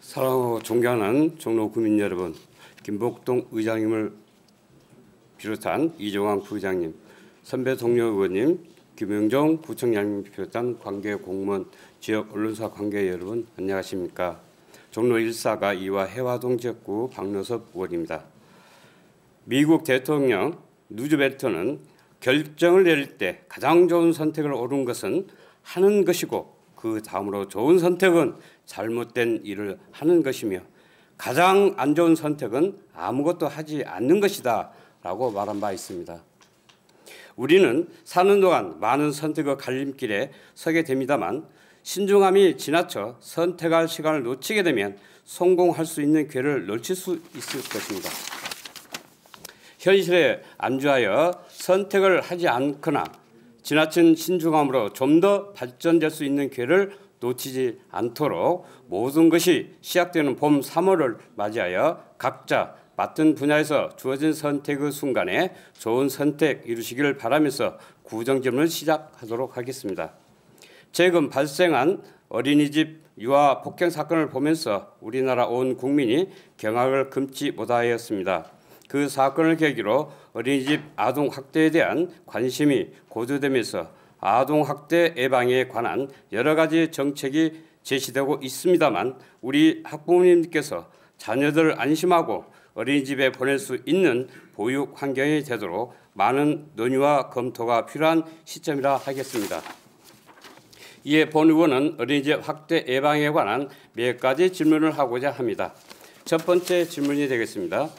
사랑하고 존경하는 종로 구민 여러분, 김복동 의장님을 비롯한 이종환 부의장님, 선배 동료 의원님, 김영종 부총장님 비롯한 관계 공무원, 지역 언론사 관계 여러분 안녕하십니까? 종로 1사가 이화 해화동 지역구 박노섭 의원입니다. 미국 대통령 루즈벨트는 결정을 내릴 때 가장 좋은 선택을 옳은 것은 하는 것이고 그 다음으로 좋은 선택은 잘못된 일을 하는 것이며 가장 안 좋은 선택은 아무것도 하지 않는 것이다 라고 말한 바 있습니다. 우리는 사는 동안 많은 선택의 갈림길에 서게 됩니다만 신중함이 지나쳐 선택할 시간을 놓치게 되면 성공할 수 있는 기회를 놓칠 수 있을 것입니다. 현실에 안주하여 선택을 하지 않거나 지나친 신중함으로 좀 더 발전될 수 있는 기회를 놓치지 않도록 모든 것이 시작되는 봄 3월을 맞이하여 각자 맡은 분야에서 주어진 선택의 순간에 좋은 선택 이루시기를 바라면서 구정질문을 시작하도록 하겠습니다. 최근 발생한 어린이집 유아 폭행 사건을 보면서 우리나라 온 국민이 경악을 금치 못하였습니다. 그 사건을 계기로 어린이집 아동학대에 대한 관심이 고조되면서 아동학대 예방에 관한 여러 가지 정책이 제시되고 있습니다만 우리 학부모님께서 자녀들을 안심하고 어린이집에 보낼 수 있는 보육 환경이 되도록 많은 논의와 검토가 필요한 시점이라 하겠습니다. 이에 본 의원은 어린이집 학대 예방에 관한 몇 가지 질문을 하고자 합니다. 첫 번째 질문이 되겠습니다.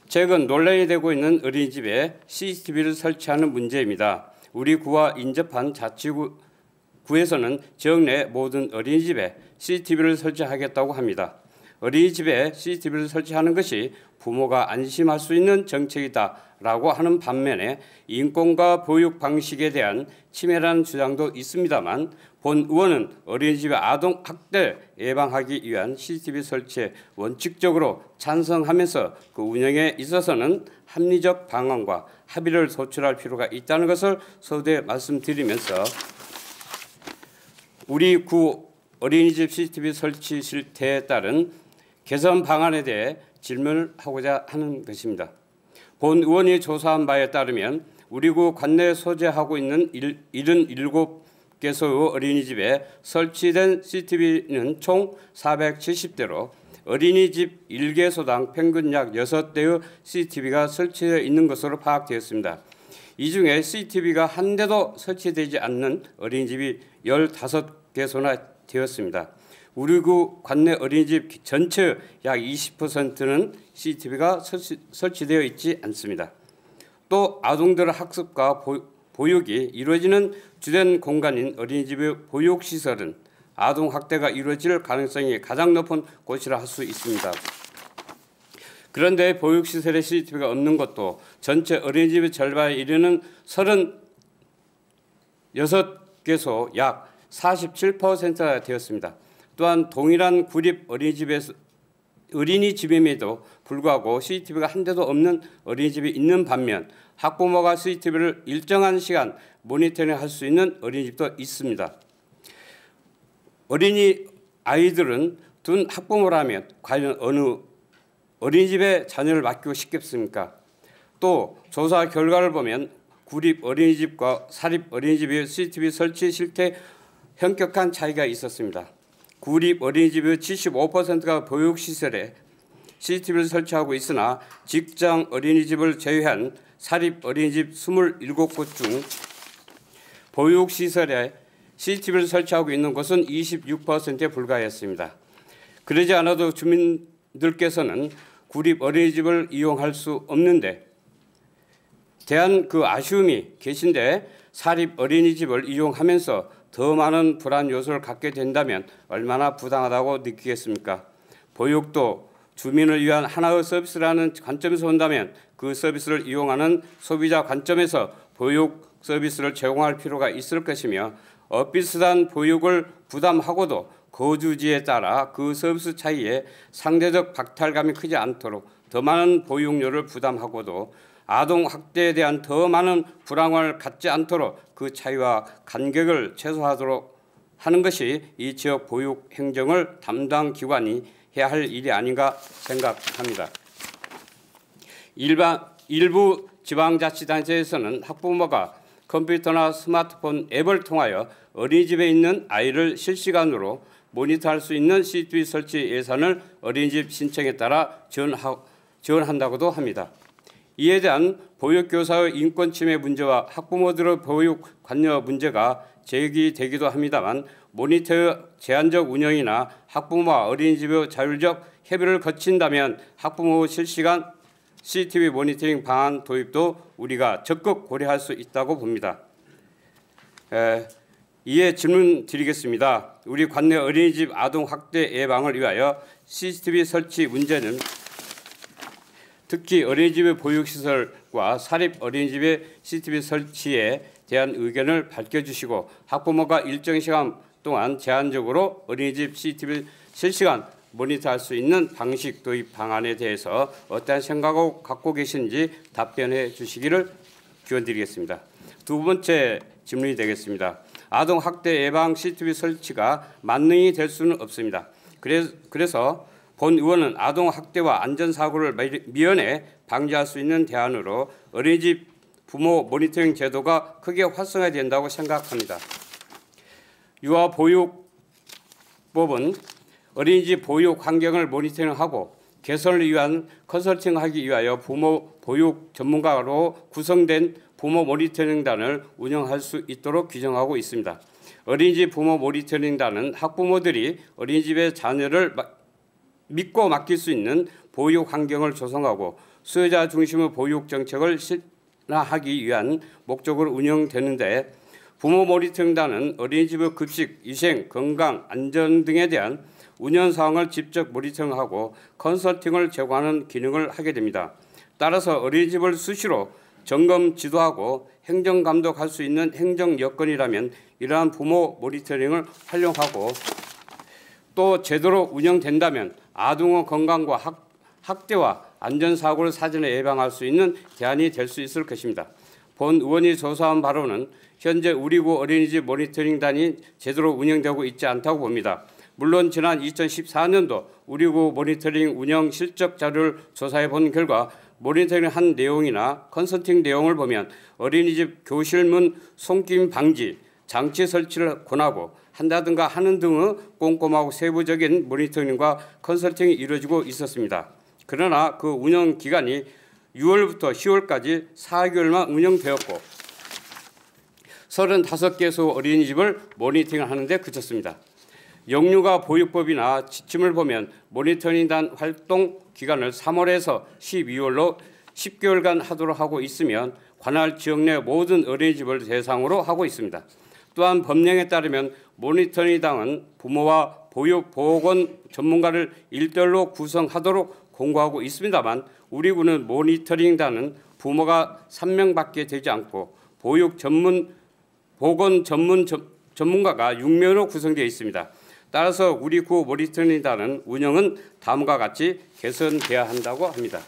최근 논란이 되고 있는 어린이집에 CCTV를 설치하는 문제입니다. 우리 구와 인접한 자치구에서는 지역 내 모든 어린이집에 CCTV를 설치하겠다고 합니다. 어린이집에 CCTV를 설치하는 것이 부모가 안심할 수 있는 정책이다라고 하는 반면에 인권과 보육 방식에 대한 침해라는 주장도 있습니다만 본 의원은 어린이집의 아동학대 예방하기 위한 CCTV 설치에 원칙적으로 찬성하면서 그 운영에 있어서는 합리적 방안과 합의를 도출할 필요가 있다는 것을 서두에 말씀드리면서 우리 구 어린이집 CCTV 설치 실태에 따른 개선 방안에 대해 질문을 하고자 하는 것입니다. 본 의원이 조사한 바에 따르면 우리 구 관내에 소재하고 있는 77개소의 어린이집에 설치된 CCTV는 총 470대로 어린이집 1개소당 평균 약 6대의 CCTV가 설치되어 있는 것으로 파악되었습니다. 이 중에 CCTV가 한 대도 설치되지 않는 어린이집이 15개소나 되었습니다. 우리 구 관내 어린이집 전체 약 20%는 CCTV가 설치되어 있지 않습니다. 또 아동들의 학습과 보육이 이루어지는 주된 공간인 어린이집의 보육시설은 아동학대가 이루어질 가능성이 가장 높은 곳이라 할 수 있습니다. 그런데 보육시설에 CCTV가 없는 것도 전체 어린이집의 절반에 이르는 36개소 약 47%가 되었습니다. 또한 동일한 구립 어린이집임에도 불구하고 CCTV가 한 대도 없는 어린이집이 있는 반면 학부모가 CCTV를 일정한 시간 모니터링할 수 있는 어린이집도 있습니다. 어린이 아이들은 둔 학부모라면 과연 어느 어린이집에 자녀를 맡기고 싶겠습니까? 또 조사 결과를 보면 구립 어린이집과 사립 어린이집의 CCTV 설치 실태 현격한 차이가 있었습니다. 구립 어린이집의 75%가 보육시설에 CCTV를 설치하고 있으나 직장 어린이집을 제외한 사립 어린이집 27곳 중 보육시설에 CCTV를 설치하고 있는 곳은 26%에 불과했습니다. 그러지 않아도 주민들께서는 구립 어린이집을 이용할 수 없는데 대한 그 아쉬움이 계신데 사립 어린이집을 이용하면서 더 많은 불안 요소를 갖게 된다면 얼마나 부당하다고 느끼겠습니까? 보육도 주민을 위한 하나의 서비스라는 관점에서 본다면 그 서비스를 이용하는 소비자 관점에서 보육 서비스를 제공할 필요가 있을 것이며 비슷한 보육을 부담하고도 거주지에 따라 그 서비스 차이에 상대적 박탈감이 크지 않도록 더 많은 보육료를 부담하고도 아동학대에 대한 더 많은 불안을 갖지 않도록 그 차이와 간격을 최소화하도록 하는 것이 이 지역 보육 행정을 담당 기관이 해야 할 일이 아닌가 생각합니다. 일부 지방자치단체에서는 학부모가 컴퓨터나 스마트폰 앱을 통하여 어린이집에 있는 아이를 실시간으로 모니터할 수 있는 CCTV 설치 예산을 어린이집 신청에 따라 지원한다고도 합니다. 이에 대한 보육교사의 인권 침해 문제와 학부모들의 보육 관여 문제가 제기되기도 합니다만 모니터의 제한적 운영이나 학부모와 어린이집의 자율적 협의를 거친다면 학부모 실시간 CCTV 모니터링 방안 도입도 우리가 적극 고려할 수 있다고 봅니다. 이에 질문 드리겠습니다. 우리 관내 어린이집 아동학대 예방을 위하여 CCTV 설치 문제는 특히 어린이집의 보육시설과 사립 어린이집의 CCTV 설치에 대한 의견을 밝혀주시고 학부모가 일정 시간 동안 제한적으로 어린이집 CCTV 실시간 모니터할 수 있는 방식 도입 방안에 대해서 어떠한 생각을 갖고 계신지 답변해 주시기를 기원드리겠습니다. 두 번째 질문이 되겠습니다. 아동학대 예방 CCTV 설치가 만능이 될 수는 없습니다. 그래서 본 의원은 아동학대와 안전사고를 미연에 방지할 수 있는 대안으로 어린이집 부모 모니터링 제도가 크게 활성화된다고 생각합니다. 유아보육법은 어린이집 보육 환경을 모니터링하고 개선을 위한 컨설팅하기 위하여 부모 보육 전문가로 구성된 부모 모니터링단을 운영할 수 있도록 규정하고 있습니다. 어린이집 부모 모니터링단은 학부모들이 어린이집의 자녀를 믿고 맡길 수 있는 보육 환경을 조성하고 수요자 중심의 보육 정책을 실현하기 위한 목적으로 운영되는데 부모 모니터링단은 어린이집의 급식, 위생, 건강, 안전 등에 대한 운영 사항을 직접 모니터링하고 컨설팅을 제공하는 기능을 하게 됩니다. 따라서 어린이집을 수시로 점검 지도하고 행정 감독할 수 있는 행정 여건이라면 이러한 부모 모니터링을 활용하고 또 제대로 운영된다면 아동의 건강과 학대와 안전사고를 사전에 예방할 수 있는 대안이 될 수 있을 것입니다. 본 의원이 조사한 바로는 현재 우리구 어린이집 모니터링단이 제대로 운영되고 있지 않다고 봅니다. 물론 지난 2014년도 우리구 모니터링 운영 실적 자료를 조사해 본 결과 모니터링한 내용이나 컨설팅 내용을 보면 어린이집 교실문 손김 방지, 장치 설치를 권하고 한다든가 하는 등의 꼼꼼하고 세부적인 모니터링과 컨설팅이 이루어지고 있었습니다. 그러나 그 운영 기간이 6월부터 10월까지 4개월만 운영되었고 35개소 어린이집을 모니터링하는 데 그쳤습니다. 영유아 보육법이나 지침을 보면 모니터링단 활동 기간을 3월에서 12월로 10개월간 하도록 하고 있으면 관할 지역 내 모든 어린이집을 대상으로 하고 있습니다. 또한 법령에 따르면 모니터링단은 부모와 보육보건 전문가를 일대일로 구성하도록 공고하고 있습니다만 우리 구는 모니터링단은 부모가 3명밖에 되지 않고 보건 전문가가 6명으로 구성되어 있습니다. 따라서 우리 구 모니터링단은 운영은 다음과 같이 개선돼야 한다고 합니다.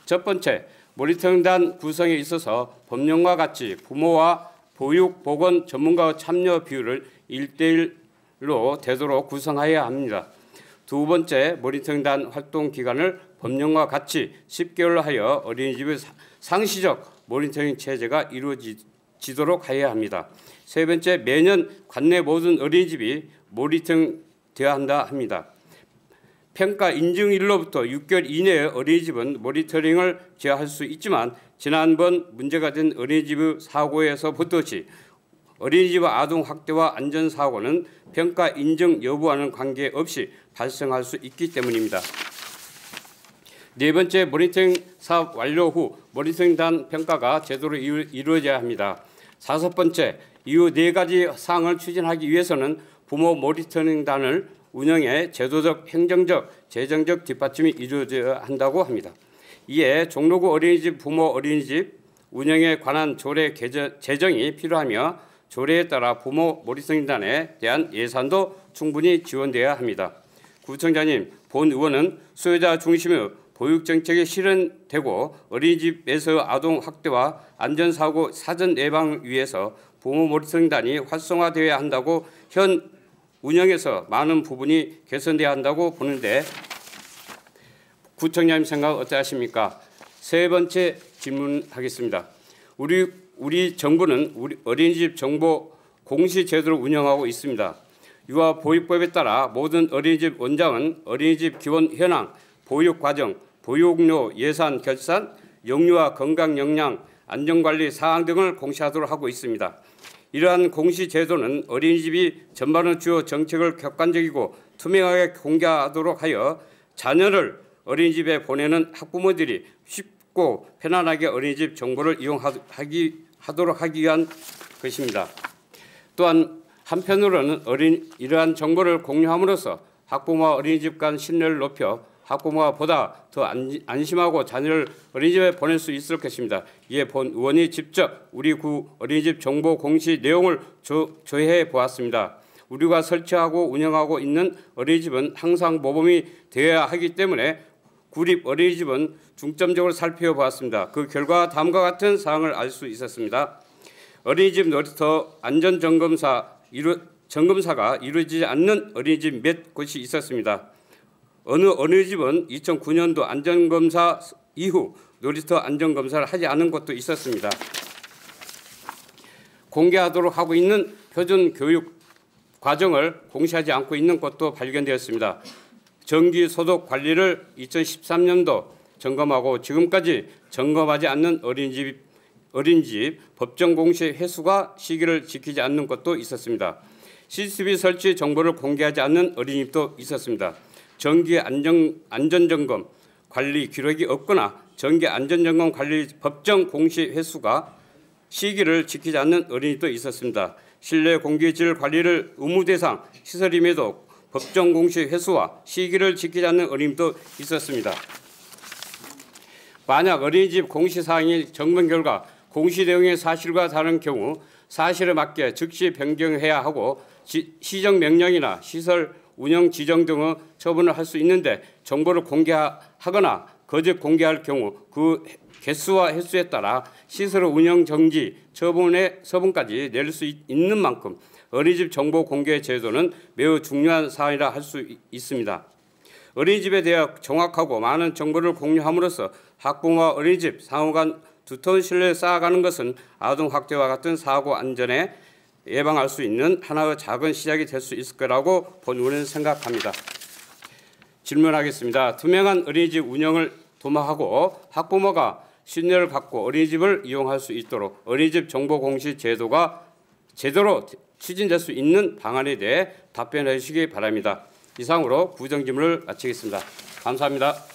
첫 번째, 모니터링단 구성에 있어서 법령과 같이 부모와 보육, 보건 전문가의 참여 비율을 1대1로 되도록 구성해야 합니다. 두 번째, 모니터링단 활동 기간을 법령과 같이 10개월로 하여 어린이집의 상시적 모니터링 체제가 이루어지도록 해야 합니다. 세 번째, 매년 관내 모든 어린이집이 모니터링 되어야 한다 합니다. 평가 인증일로부터 6개월 이내의 어린이집은 모니터링을 제어할 수 있지만 지난번 문제가 된 어린이집의 사고에서 붙듯이 어린이집의 아동학대와 안전사고는 평가 인증 여부와는 관계없이 발생할 수 있기 때문입니다. 네 번째, 모니터링 사업 완료 후 모니터링단 평가가 제대로 이루어져야 합니다. 다섯 번째, 이후 네 가지 사항을 추진하기 위해서는 부모 모니터링단을 운영에 제도적, 행정적, 재정적 뒷받침이 이루어져야 한다고 합니다. 이에 종로구 어린이집 부모 어린이집 운영에 관한 조례 제정이 필요하며 조례에 따라 부모 모니터링단에 대한 예산도 충분히 지원돼야 합니다. 구청장님, 본 의원은 수요자 중심의 보육정책이 실현되고 어린이집에서 아동학대와 안전사고 사전 예방을 위해서 부모 모니터링단이 활성화되어야 한다고 현 운영에서 많은 부분이 개선돼야 한다고 보는데 구청장님 생각 어떠하십니까? 세 번째 질문하겠습니다. 우리 정부는 우리 어린이집 정보 공시 제도를 운영하고 있습니다. 유아보육법에 따라 모든 어린이집 원장은 어린이집 기본 현황, 보육 과정, 보육료 예산 결산, 영유아 건강 영양, 안전관리 사항 등을 공시하도록 하고 있습니다. 이러한 공시 제도는 어린이집이 전반의 주요 정책을 객관적이고 투명하게 공개하도록 하여 자녀를 어린이집에 보내는 학부모들이 쉽고 편안하게 어린이집 정보를 이용하도록 하기 위한 것입니다. 또한 한편으로는 이러한 정보를 공유함으로써 학부모와 어린이집 간 신뢰를 높여 학부모가 보다 더 안심하고 자녀를 어린이집에 보낼 수 있을 것입니다. 이에 본 의원이 직접 우리 구 어린이집 정보 공시 내용을 조회해 보았습니다. 우리가 설치하고 운영하고 있는 어린이집은 항상 모범이 되어야 하기 때문에 구립 어린이집은 중점적으로 살펴보았습니다. 그 결과 다음과 같은 사항을 알 수 있었습니다. 어린이집 놀이터 안전점검사가 이루어지지 않는 어린이집 몇 곳이 있었습니다. 어느 집은 2009년도 안전검사 이후 놀이터 안전검사를 하지 않은 곳도 있었습니다. 공개하도록 하고 있는 표준 교육 과정을 공시하지 않고 있는 곳도 발견되었습니다. 정기 소독 관리를 2013년도 점검하고 지금까지 점검하지 않는 어린이집 법정 공시 횟수가 시기를 지키지 않는 것도 있었습니다. CCTV 설치 정보를 공개하지 않는 어린이집도 있었습니다. 정기 안전점검 관리 기록이 없거나 정기 안전점검 관리 법정 공시 횟수가 시기를 지키지 않는 어린이집도 있었습니다. 실내 공기질 관리를 의무 대상 시설임에도 법정 공시 횟수와 시기를 지키지 않는 어린이집도 있었습니다. 만약 어린이집 공시 사항이 점검 결과 공시 내용의 사실과 다른 경우 사실에 맞게 즉시 변경해야 하고 시정 명령이나 시설 운영 지정 등의 처분을 할 수 있는데 정보를 공개하거나 거짓 공개할 경우 그 개수와 횟수에 따라 시설 운영 정지 처분까지 내릴 수 있는 만큼 어린이집 정보 공개 제도는 매우 중요한 사안이라 할 수 있습니다. 어린이집에 대해 정확하고 많은 정보를 공유함으로써 학부모와 어린이집 상호간 두터운 신뢰를 쌓아가는 것은 아동 학대와 같은 사고 안전에 예방할 수 있는 하나의 작은 시작이 될 수 있을 거라고 본 의원은 생각합니다. 질문하겠습니다. 투명한 어린이집 운영을 도모하고 학부모가 신뢰를 갖고 어린이집을 이용할 수 있도록 어린이집 정보 공시 제도가 제대로 추진될 수 있는 방안에 대해 답변해 주시기 바랍니다. 이상으로 구정질문을 마치겠습니다. 감사합니다.